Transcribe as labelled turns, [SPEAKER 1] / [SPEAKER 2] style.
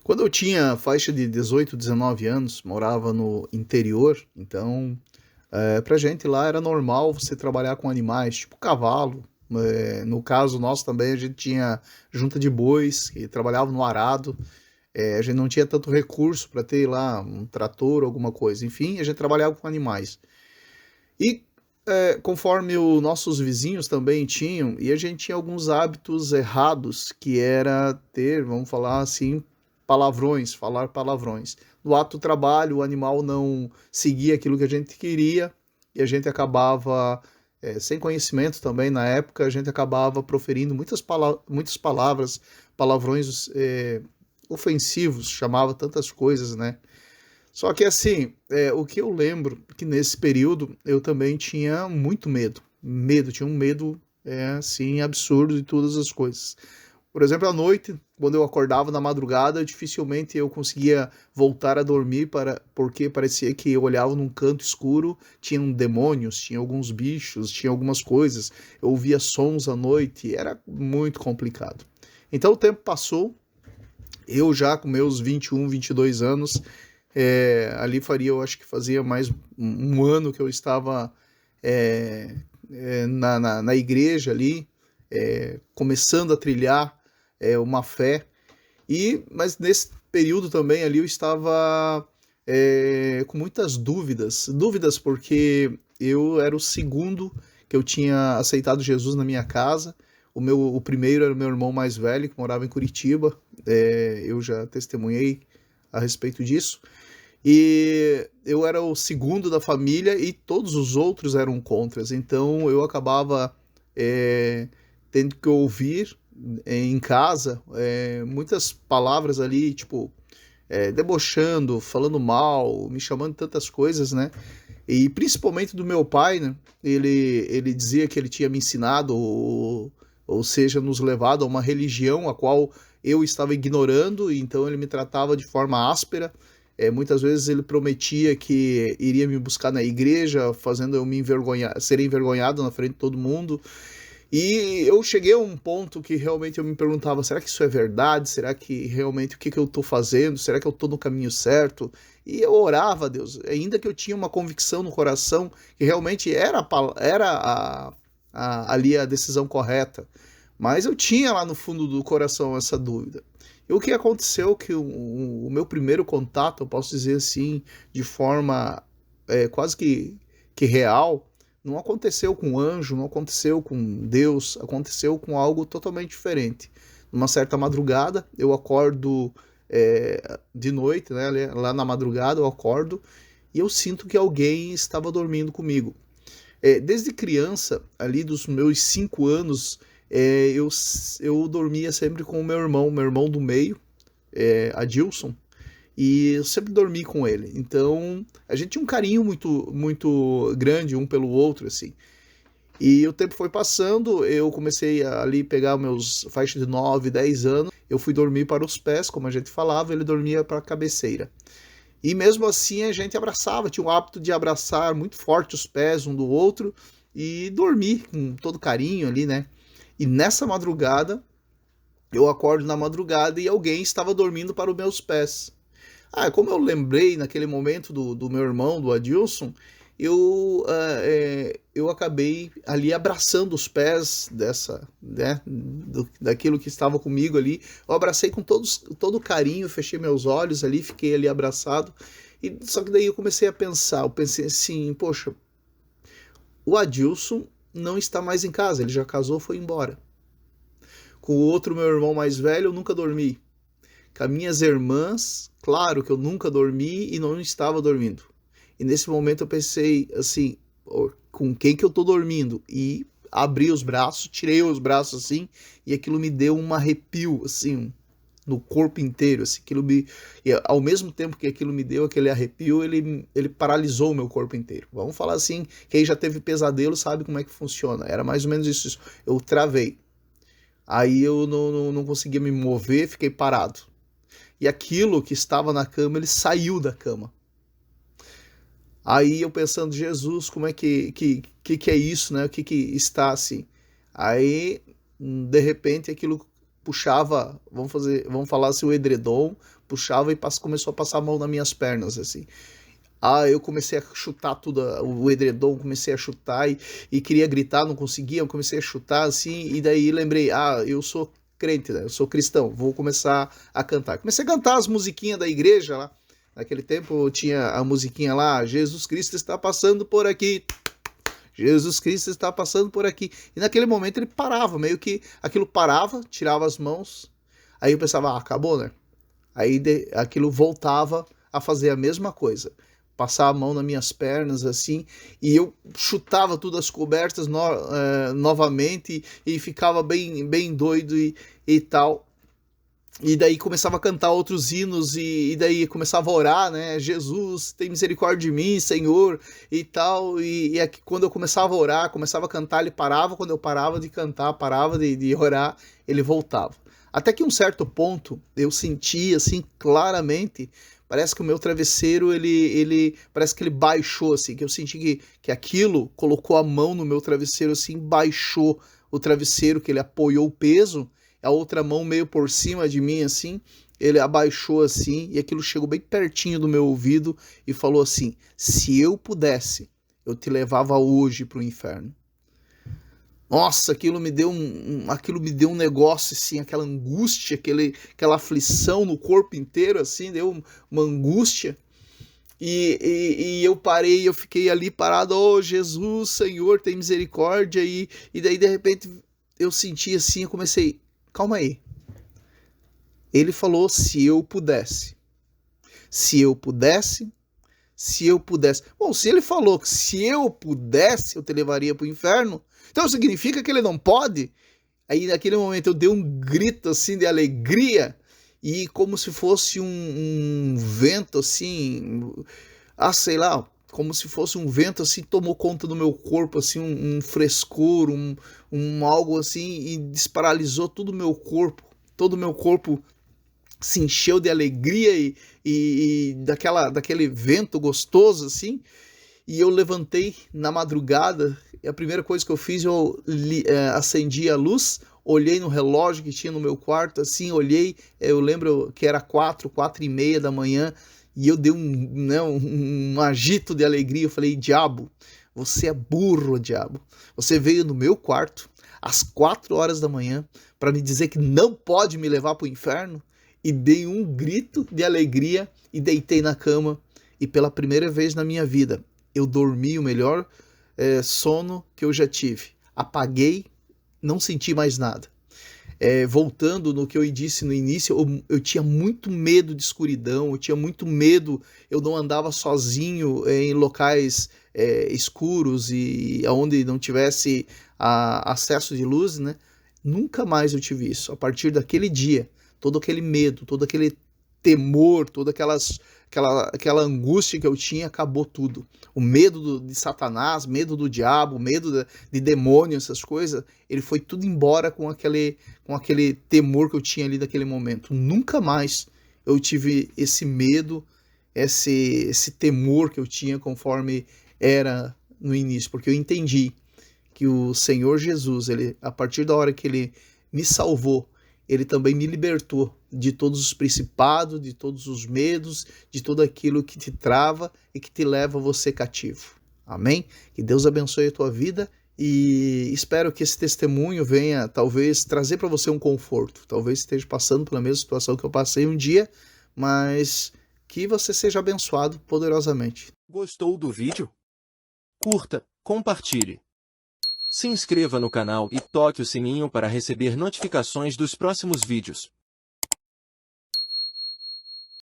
[SPEAKER 1] Quando eu tinha faixa de 18, 19 anos, morava no interior, então pra gente lá era normal você trabalhar com animais, tipo cavalo. No caso nosso também a gente tinha junta de bois que trabalhava no arado. A gente não tinha tanto recurso para ter lá um trator, alguma coisa. Enfim, a gente trabalhava com animais. E conforme os nossos vizinhos também tinham, e a gente tinha alguns hábitos errados, que era ter, vamos falar assim, palavrões, falar palavrões. No ato do trabalho, o animal não seguia aquilo que a gente queria, e a gente acabava, sem conhecimento também na época, a gente acabava proferindo muitas palavras, palavrões ofensivos, chamava tantas coisas, né? Só que assim, o que eu lembro que nesse período eu também tinha muito medo. Medo, tinha um medo assim absurdo de todas as coisas. Por exemplo, à noite, quando eu acordava na madrugada, dificilmente eu conseguia voltar a dormir porque parecia que eu olhava num canto escuro, tinham demônios, tinha alguns bichos, tinha algumas coisas. Eu ouvia sons à noite, era muito complicado. Então o tempo passou, eu já com meus 21, 22 anos, ali faria, eu acho que fazia mais um ano que eu estava na igreja ali, começando a trilhar uma fé. Mas nesse período também ali eu estava com muitas dúvidas porque eu era o segundo que eu tinha aceitado Jesus na minha casa. O primeiro era o meu irmão mais velho, que morava em Curitiba. Eu já testemunhei a respeito disso. E eu era o segundo da família e todos os outros eram contras. Então eu acabava é, tendo que ouvir em casa muitas palavras ali, tipo, debochando, falando mal, me chamando de tantas coisas, né? E principalmente do meu pai, né? Ele dizia que ele tinha me ensinado, ou seja, nos levado a uma religião a qual eu estava ignorando, e então ele me tratava de forma áspera. Muitas vezes ele prometia que iria me buscar na igreja, fazendo eu me envergonhar, ser envergonhado na frente de todo mundo. E eu cheguei a um ponto que realmente eu me perguntava, será que isso é verdade? Será que realmente o que eu estou fazendo? Será que eu estou no caminho certo? E eu orava a Deus, ainda que eu tinha uma convicção no coração que realmente ali a decisão correta. Mas eu tinha lá no fundo do coração essa dúvida. E o que aconteceu que o meu primeiro contato, eu posso dizer assim, de forma quase que real, não aconteceu com um anjo, não aconteceu com Deus, aconteceu com algo totalmente diferente. Numa certa madrugada, eu acordo de noite, né, lá na madrugada eu acordo e eu sinto que alguém estava dormindo comigo. Desde criança, ali dos meus 5 anos, eu dormia sempre com o meu irmão do meio, Adilson, e eu sempre dormi com ele. Então, a gente tinha um carinho muito, muito grande um pelo outro, assim. E o tempo foi passando, eu comecei a ali pegar meus faixas de 9, 10 anos. Eu fui dormir para os pés, como a gente falava, ele dormia para a cabeceira. E mesmo assim a gente abraçava, tinha o hábito de abraçar muito forte os pés um do outro e dormir com todo carinho ali, né? E nessa madrugada, eu acordo na madrugada e alguém estava dormindo para os meus pés. Como eu lembrei naquele momento do meu irmão, do Adilson, eu acabei ali abraçando os pés daquilo que estava comigo ali. Eu abracei com todo carinho, fechei meus olhos ali, fiquei ali abraçado. Só que daí eu pensei assim, poxa, o Adilson não está mais em casa, ele já casou, foi embora. Com o outro, meu irmão mais velho, eu nunca dormi. Com as minhas irmãs, claro que eu nunca dormi e não estava dormindo. E nesse momento eu pensei assim, com quem que eu tô dormindo? E abri os braços, tirei os braços assim, e aquilo me deu um arrepio, assim, no corpo inteiro, assim, e ao mesmo tempo que aquilo me deu aquele arrepio, ele paralisou o meu corpo inteiro. Vamos falar assim, quem já teve pesadelo sabe como é que funciona. Era mais ou menos isso. Eu travei. Aí eu não conseguia me mover, fiquei parado. E aquilo que estava na cama, ele saiu da cama. Aí eu pensando, Jesus, como é que é isso, né? O que está assim? Aí, de repente, aquilo puxava, vamos falar assim, o edredom, puxava e começou a passar a mão nas minhas pernas, assim. Ah, eu comecei a chutar tudo, o edredom, comecei a chutar e queria gritar, não conseguia, eu comecei a chutar assim, e daí lembrei, eu sou crente, né? Eu sou cristão, vou começar a cantar. Comecei a cantar as musiquinhas da igreja lá. Naquele tempo tinha a musiquinha lá, Jesus Cristo está passando por aqui. Jesus Cristo está passando por aqui. E naquele momento ele parava, meio que aquilo parava, tirava as mãos. Aí eu pensava, acabou, né? Aí aquilo voltava a fazer a mesma coisa. Passar a mão nas minhas pernas, assim, e eu chutava tudo as cobertas novamente e ficava bem doido e tal. E daí começava a cantar outros hinos e daí começava a orar, né? Jesus, tem misericórdia de mim, Senhor, e tal. E aqui, quando eu começava a orar, começava a cantar, ele parava. Quando eu parava de cantar, parava de orar, ele voltava. Até que um certo ponto eu senti assim claramente, parece que o meu travesseiro ele parece que ele baixou assim, que eu senti que aquilo colocou a mão no meu travesseiro assim, baixou o travesseiro, que ele apoiou o peso, a outra mão meio por cima de mim assim, ele abaixou assim e aquilo chegou bem pertinho do meu ouvido e falou assim: se eu pudesse, eu te levava hoje para o inferno. Nossa, aquilo me deu um negócio assim, aquela angústia, aquela aflição no corpo inteiro, assim, deu uma angústia. E eu parei, eu fiquei ali parado, oh Jesus, Senhor, tem misericórdia. E daí de repente eu senti assim, eu comecei, calma aí. Ele falou se eu pudesse. Se eu pudesse, se eu pudesse. Bom, se ele falou que se eu pudesse, eu te levaria para o inferno, então significa que ele não pode? Aí naquele momento eu dei um grito assim de alegria e como se fosse um vento assim, sei lá, como se fosse um vento assim, tomou conta do meu corpo, assim, um frescor, algo assim, e desparalisou todo o meu corpo se encheu de alegria e daquele vento gostoso assim. E eu levantei na madrugada e a primeira coisa que eu fiz, eu acendi a luz, olhei no relógio que tinha no meu quarto, assim, olhei, eu lembro que era 4h30 da manhã, e eu dei um agito de alegria, eu falei, diabo, você é burro, diabo, você veio no meu quarto às 4 horas da manhã para me dizer que não pode me levar para o inferno, e dei um grito de alegria e deitei na cama, e pela primeira vez na minha vida, eu dormi o melhor sono que eu já tive. Apaguei, não senti mais nada. Voltando no que eu disse no início, eu tinha muito medo de escuridão, eu tinha muito medo, eu não andava sozinho em locais escuros e onde não tivesse acesso de luz, né? Nunca mais eu tive isso. A partir daquele dia, todo aquele medo, todo aquele temor, toda aquela angústia que eu tinha, acabou tudo. O medo de Satanás, medo do diabo, medo de demônio, essas coisas, ele foi tudo embora com aquele temor que eu tinha ali naquele momento. Nunca mais eu tive esse medo, esse temor que eu tinha conforme era no início, porque eu entendi que o Senhor Jesus, a partir da hora que ele me salvou, ele também me libertou de todos os principados, de todos os medos, de tudo aquilo que te trava e que te leva a você cativo. Amém? Que Deus abençoe a tua vida e espero que esse testemunho venha, talvez, trazer para você um conforto. Talvez esteja passando pela mesma situação que eu passei um dia, mas que você seja abençoado poderosamente.
[SPEAKER 2] Gostou do vídeo? Curta, compartilhe. Se inscreva no canal e toque o sininho para receber notificações dos próximos vídeos.